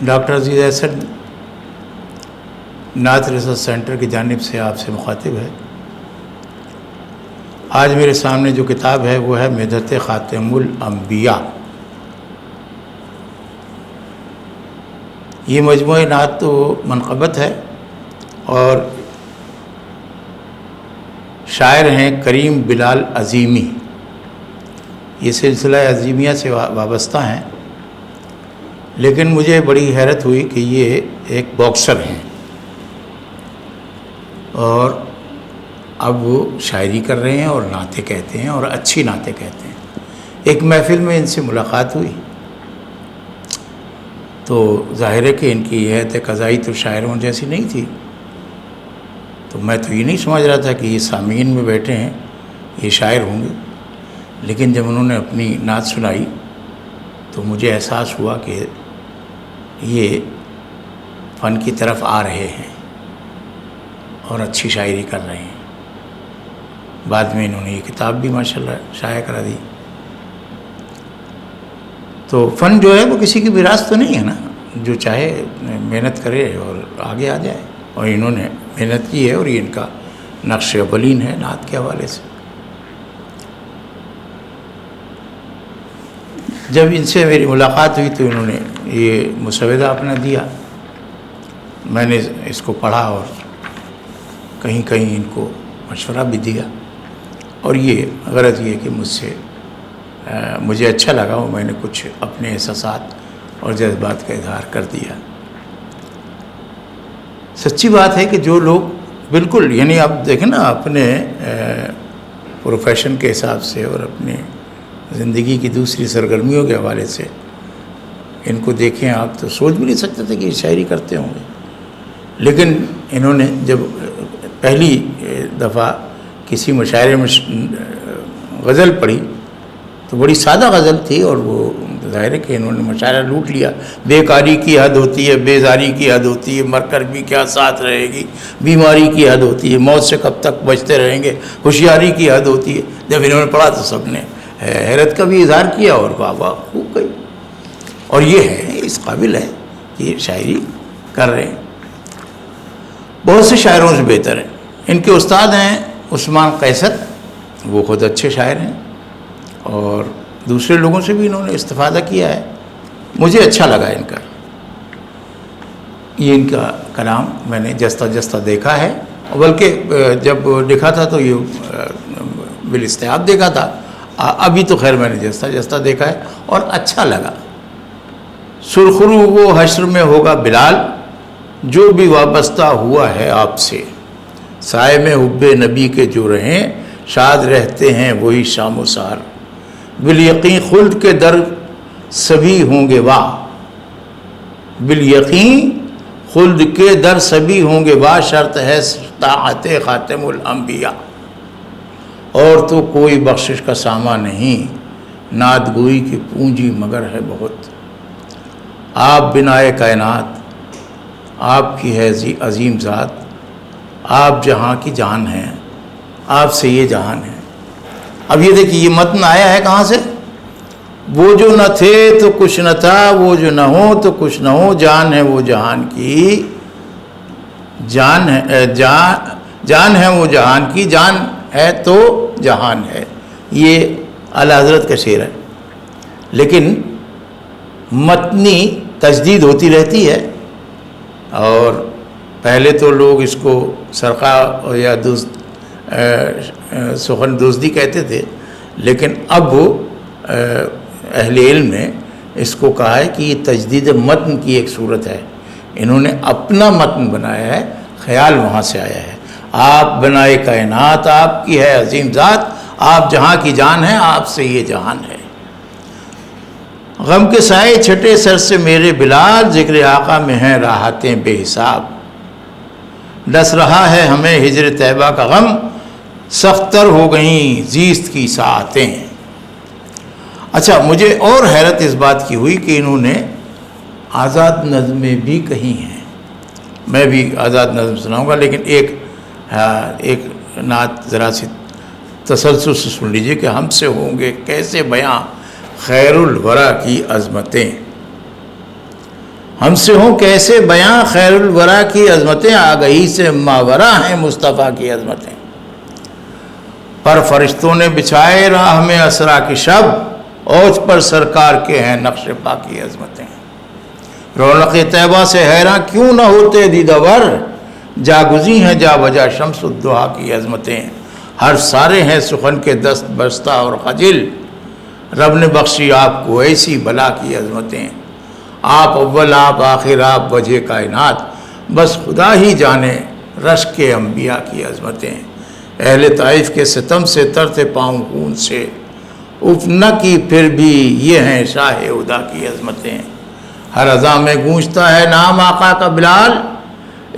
Doctor عزیز احسن نعت research centre کی جانب سے آپ سے مخاطب ہے۔ آج میرے سامنے جو کتاب ہے وہ ہے مدحت خاتم الانبیاء۔ یہ مجموعہ نعت تو منقبت ہے اور شاعر ہیں کریم بلال عظیمی۔ یہ سلسلہ عظیمیہ سے وابستہ ہیں، لیکن مجھے بڑی حیرت ہوئی کہ یہ ایک باکسر ہیں اور اب وہ شاعری کر رہے ہیں اور نعتیں کہتے ہیں اور اچھی نعتیں کہتے ہیں۔ ایک محفل میں ان سے ملاقات ہوئی تو ظاہر ہے کہ ان کی حیثیت قضائی تو شاعروں جیسی نہیں تھی، تو میں تو یہ نہیں سمجھ رہا تھا کہ یہ سامعین میں بیٹھے ہیں یہ شاعر ہوں گے، لیکن جب انہوں نے اپنی نعت سنائی تو مجھے احساس ہوا کہ یہ فن کی طرف آ رہے ہیں اور اچھی شاعری کر رہے ہیں۔ بعد میں انہوں نے یہ کتاب بھی ماشاءاللہ شائع کرا دی۔ تو فن جو ہے وہ کسی کی وراثت تو نہیں ہے نا، جو چاہے محنت کرے اور آگے آ جائے، اور انہوں نے محنت کی ہے اور یہ ان کا نقش اولین ہے نعت کے حوالے سے۔ جب ان سے میری ملاقات ہوئی تو انہوں نے یہ مسودہ اپنا دیا، میں نے اس کو پڑھا اور کہیں کہیں ان کو مشورہ بھی دیا، اور یہ غرض یہ کہ مجھے اچھا لگا اور میں نے کچھ اپنے احساسات اور جذبات کا اظہار کر دیا۔ سچی بات ہے کہ جو لوگ بالکل یعنی آپ دیکھیں نا اپنے پروفیشن کے حساب سے اور اپنے زندگی کی دوسری سرگرمیوں کے حوالے سے ان کو دیکھیں آپ تو سوچ بھی نہیں سکتے تھے کہ یہ شاعری کرتے ہوں گے، لیکن انہوں نے جب پہلی دفعہ کسی مشاعرے میں غزل پڑھی تو بڑی سادہ غزل تھی، اور وہ ظاہر ہے کہ انہوں نے مشاعرہ لوٹ لیا۔ بیکاری کی حد ہوتی ہے، بیزاری کی حد ہوتی ہے، مر کر بھی کیا ساتھ رہے گی، بیماری کی حد ہوتی ہے، موت سے کب تک بچتے رہیں گے، ہوشیاری کی حد ہوتی ہے۔ جب انہوں نے پڑھا تو سب نے حیرت کا بھی اظہار کیا اور واہ واہ خوب گئی، اور یہ ہے اس قابل ہے کہ یہ شاعری کر رہے ہیں۔ بہت سے شاعروں سے بہتر ہیں۔ ان کے استاد ہیں عثمان قیصر، وہ خود اچھے شاعر ہیں، اور دوسرے لوگوں سے بھی انہوں نے استفادہ کیا ہے۔ مجھے اچھا لگا ان کا یہ ان کا کلام، میں نے جستہ جستہ دیکھا ہے، بلکہ جب لکھا تھا تو یہ بالاستحاب دیکھا تھا، ابھی تو خیر میں نے جستہ جستہ دیکھا ہے اور اچھا لگا۔ سرخرو وہ حشر میں ہوگا بلال جو بھی وابستہ ہوا ہے آپ سے، سائے میں حب نبی کے جو رہیں شاد رہتے ہیں وہی شام و سحر، بالیقین خلد کے در سبھی ہوں گے واہ، بالیقین خلد کے در سبھی ہوں گے واہ، شرط ہے طاعت خاتم الانبیاء، اور تو کوئی بخشش کا سامان نہیں، نعت گوئی کی پونجی مگر ہے بہت، آپ بنائے کائنات آپ کی ہے عظیم ذات، آپ جہاں کی جان ہیں، آپ سے یہ جہان ہے۔ اب یہ دیکھیے یہ متن آیا ہے کہاں سے؟ وہ جو نہ تھے تو کچھ نہ تھا، وہ جو نہ ہو تو کچھ نہ ہو، جان ہے وہ جہان کی، جان ہے وہ جہان کی، جان ہے تو جہان ہے۔ یہ اعلیٰ حضرت کا شعر ہے، لیکن متنی تجدید ہوتی رہتی ہے، اور پہلے تو لوگ اس کو سرقہ یا سخن دزدی کہتے تھے، لیکن اب اہل علم نے اس کو کہا ہے کہ یہ تجدید متن کی ایک صورت ہے، انہوں نے اپنا متن بنایا ہے، خیال وہاں سے آیا ہے۔ آپ بنائے کائنات آپ کی ہے عظیم ذات، آپ جہاں کی جان ہے آپ سے یہ جہان ہے، غم کے سائے چھٹے سر سے میرے بلال، ذکر آقا میں ہیں راحتیں بے حساب، ڈس رہا ہے ہمیں ہجر طیبہ کا غم، سخت تر ہو گئیں زیست کی ساعتیں۔ اچھا مجھے اور حیرت اس بات کی ہوئی کہ انہوں نے آزاد نظمیں بھی کہی ہیں، میں بھی آزاد نظم سناؤں گا، لیکن ایک نعت ذرا سی تسلسل سے سن لیجئے کہ ہم سے ہوں گے کیسے بیاں خیر الورا کی عظمتیں۔ ہم سے ہوں کیسے بیاں خیر الورا کی عظمتیں، آگہی سے ماورا ہیں مصطفیٰ کی عظمتیں۔ پر فرشتوں نے بچھائے راہ میں اسرا کی شب، اوج پر سرکار کے ہیں نقش پا کی عظمتیں۔ رونق طیبہ سے حیراں کیوں نہ ہوتے دیدہ ور، جاگزی ہیں جا بجا شمس الضحیٰ کی عظمتیں۔ ہر سارے ہیں سخن کے دست بستہ اور خجل، رب نے بخشی آپ کو ایسی بلا کی عظمتیں۔ آپ اول آپ آخر آپ وجہ کائنات، بس خدا ہی جانے رش کے انبیاء کی عظمتیں۔ اہل طائف کے ستم سے ترتے پاؤں خون سے، اف نہ کی پھر بھی یہ ہیں شاہ ہدا کی عظمتیں۔ ہر اذاں میں گونجتا ہے نام آقا کا بلال،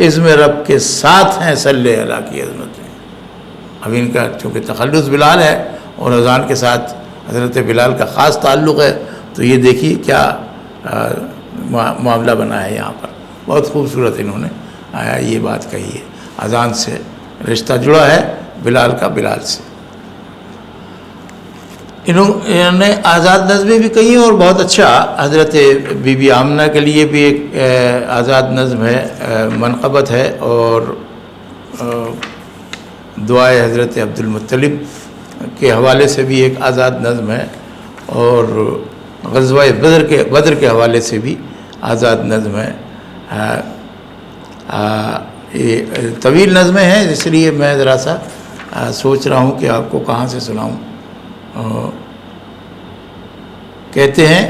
اس میں رب کے ساتھ ہیں صلی اللہ کی عظمتیں۔ اب ان کا چونکہ تخلص بلال ہے اور اذان کے ساتھ حضرت بلال کا خاص تعلق ہے، تو یہ دیکھیے کیا معاملہ بنا ہے یہاں پر۔ بہت خوبصورت انہوں نے یہ بات کہی ہے، اذان سے رشتہ جڑا ہے بلال کا بلال سے۔ انہوں نے آزاد نظمیں بھی کہی ہیں، اور بہت اچھا حضرت بی بی آمنہ کے لیے بھی ایک آزاد نظم ہے، منقبت ہے، اور دعائے حضرت عبد المطلب کے حوالے سے بھی ایک آزاد نظم ہے، اور غزوہ بدر کے حوالے سے بھی آزاد نظم ہے۔ یہ طویل نظمیں ہیں، اس لیے میں ذرا سا سوچ رہا ہوں کہ آپ کو کہاں سے سناؤں۔ کہتے ہیں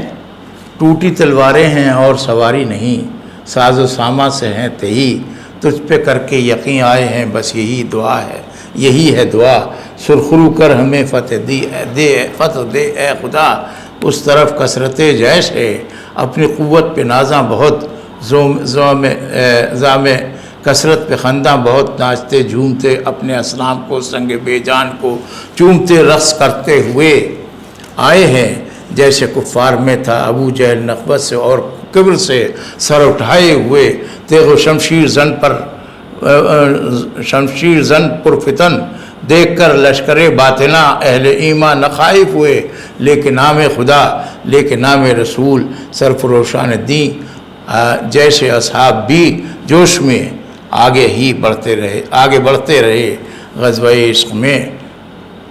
ٹوٹی تلواریں ہیں اور سواری نہیں، ساز و ساما سے ہیں تہی، تجھ پہ کر کے یقین آئے ہیں بس یہی دعا ہے، یہی ہے دعا، سرخرو کر ہمیں فتح دے اے خدا، اس طرف کثرت جیش ہے، اپنی قوت پہ نازاں بہت، زام کثرت پہ خنداں بہت، ناچتے جھومتے اپنے اسلام کو سنگ بے جان کو چومتے رقص کرتے ہوئے آئے ہیں، جیسے کفار میں تھا ابو جہل نخوت سے اور کبر سے سر اٹھائے ہوئے، تیغ و شمشیر زن پرفتن، دیکھ کر لشکر باطنہ اہل ایمان نخائف ہوئے، لیکن نام خدا لیکن نام رسول سرفروشان دین، جیسے اصحاب بھی جوش میں آگے بڑھتے رہے، غزوہ عشق میں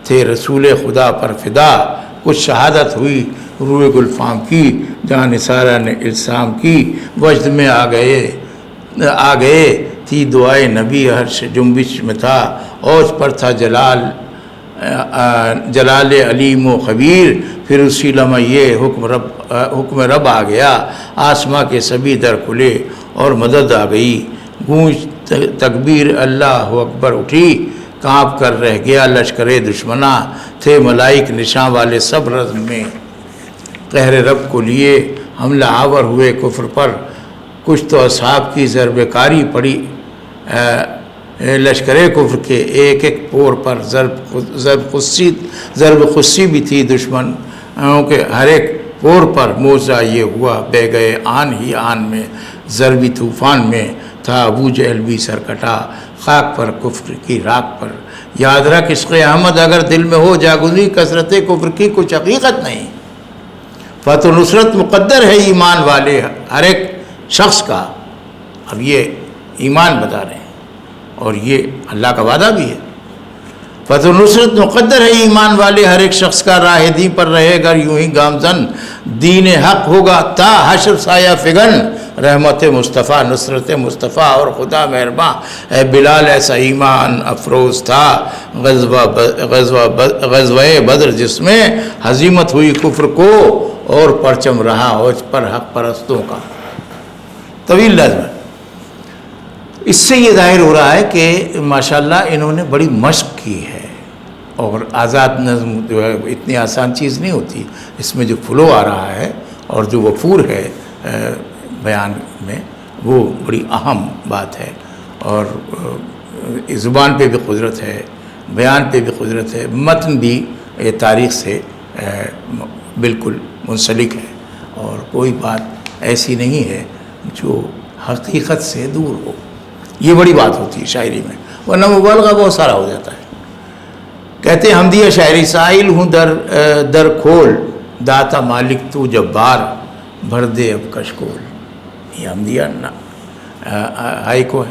تھے رسول خدا پر فدا، کچھ شہادت ہوئی روح گلفام کی، جہاں نثارہ نے السام کی، وجد میں آ گئے تھی دعائے نبی، ہر جنبش میں تھا اوج پر تھا جلال علیم و خبیر، پھر اسی لمحہ یہ حکم رب آ گیا، آسماں کے سبھی در کھلے اور مدد آ گئی، گونج تکبیر اللہ اکبر اٹھی، کانپ کر رہ گیا لشکر دشمنا، تھے ملائک نشاں والے سب رزم میں، قہر رب کو لیے حملہ آور ہوئے کفر پر، کچھ تو اصحاب کی ضرب کاری پڑی، لشکر کفر کے ایک ایک پور پر ضرب خصی بھی تھی دشمنوں کے ہر ایک پور پر، موجزہ یہ ہوا بہ گئے آن ہی آن میں، ضربی طوفان میں تھا ابو جہل بھی سرکٹا، خاک پر کفر کی راک پر، یاد رکھ عشق احمد اگر دل میں ہو جاگزی، کثرت کفر کی کچھ حقیقت نہیں، فتح نصرت مقدر ہے ایمان والے ہر ایک شخص کا۔ اب یہ ایمان بتا رہے ہیں اور یہ اللہ کا وعدہ بھی ہے، فتح نصرت مقدر ہے ایمان والے ہر ایک شخص کا، راہ دین پر رہے گا یوں ہی گامزن، دین حق ہوگا تا حشر سایہ فگن، رحمت مصطفیٰ نصرت مصطفیٰ اور خدا مہرباں، اے بلال ایسا ایمان افروز تھا غزوہ بدر جس میں ہزیمت ہوئی کفر کو اور پرچم رہا اوج پر حق پرستوں کا۔ طویل لازم ہے، اس سے یہ ظاہر ہو رہا ہے کہ ماشاءاللہ انہوں نے بڑی مشق کی ہے، اور آزاد نظم جو ہے اتنی آسان چیز نہیں ہوتی، اس میں جو فلو آ رہا ہے اور جو وفور ہے بیان میں، وہ بڑی اہم بات ہے، اور زبان پہ بھی قدرت ہے، بیان پہ بھی قدرت ہے، متن بھی تاریخ سے بالکل منسلک ہے، اور کوئی بات ایسی نہیں ہے جو حقیقت سے دور ہو، یہ بڑی بات ہوتی ہے شاعری میں، ورنہ مبالغہ بہت سارا ہو جاتا ہے۔ کہتے حمدیہ شاعری سائل ہوں در کھول، داتا مالک تو جبار، بھر دے اب کشکول، یہ حمدیہ ہائی کو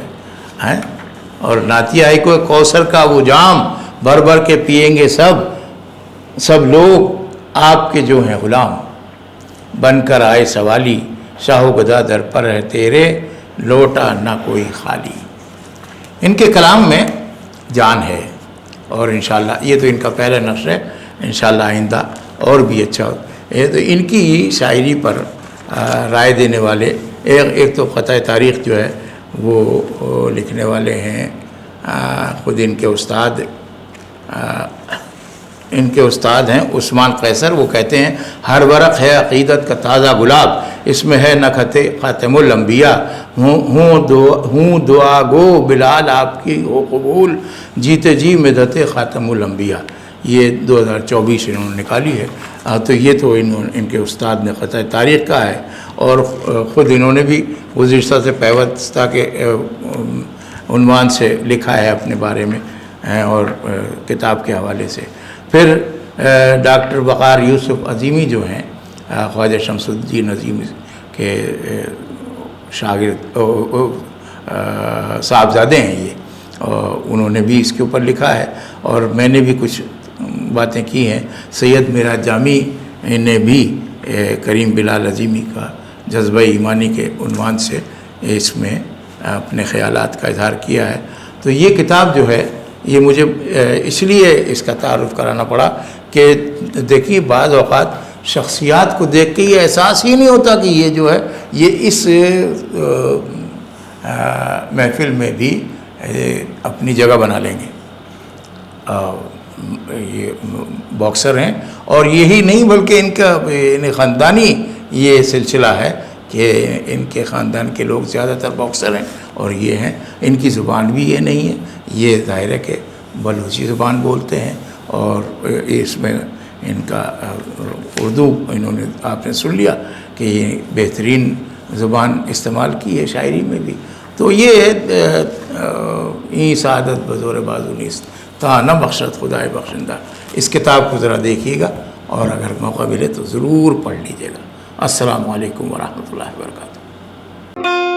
ہے اور نعتیہ ہائی کو ہے، کوثر کا وہ جام بھر بھر کے پئیں گے سب لوگ آپ کے جو ہیں غلام، بن کر آئے سوالی شاہ و گدا در پر ہے تیرے، لوٹا نہ کوئی خالی۔ ان کے کلام میں جان ہے، اور انشاءاللہ یہ تو ان کا پہلا نشر ہے، انشاءاللہ آئندہ اور بھی اچھا ہے۔ تو ان کی شاعری پر رائے دینے والے ایک تو قطع تاریخ جو ہے وہ لکھنے والے ہیں خود ان کے استاد ہیں عثمان قیصر۔ وہ کہتے ہیں ہر ورق ہے عقیدت کا تازہ گلاب، اس میں ہے نکہت خاتم الانبیاء، ہوں دعا گو بلال آپ کی ہو قبول، جیتے جی مدحت خاتم الانبیاء۔ یہ 2024 انہوں نے نکالی ہے۔ تو یہ تو ان کے استاد نے قطع تاریخ کا ہے، اور خود انہوں نے بھی گزشتہ سے پیوستہ کے عنوان سے لکھا ہے اپنے بارے میں اور کتاب کے حوالے سے۔ پھر ڈاکٹر وقار یوسف عظیمی جو ہیں خواجہ شمس الدین عظیمی کے شاگرد صاحبزادے ہیں یہ، انہوں نے بھی اس کے اوپر لکھا ہے، اور میں نے بھی کچھ باتیں کی ہیں۔ سید میرا جامی نے بھی کریم بلال عظیمی کا جذبہ ایمانی کے عنوان سے اس میں اپنے خیالات کا اظہار کیا ہے۔ تو یہ کتاب جو ہے یہ مجھے اس لیے اس کا تعارف کرانا پڑا کہ دیکھیے بعض اوقات شخصیات کو دیکھ کے یہ احساس ہی نہیں ہوتا کہ یہ جو ہے یہ اس محفل میں بھی اپنی جگہ بنا لیں گے۔ یہ باکسر ہیں، اور یہی نہیں بلکہ ان کا خاندانی یہ سلسلہ ہے کہ ان کے خاندان کے لوگ زیادہ تر باکسر ہیں، اور یہ ہیں ان کی زبان بھی یہ نہیں ہے، یہ ظاہر ہے کہ بلوچی زبان بولتے ہیں، اور اس میں ان کا اردو انہوں نے آپ نے سن لیا کہ یہ بہترین زبان استعمال کی ہے شاعری میں بھی۔ تو یہ ای سعادت بزور بازو نیست تا نہ بخشت خدائے بخشندہ، اس کتاب کو ذرا دیکھیے گا، اور اگر موقع ملے تو ضرور پڑھ لیجیے گا۔ السلام علیکم ورحمۃ اللہ وبرکاتہ۔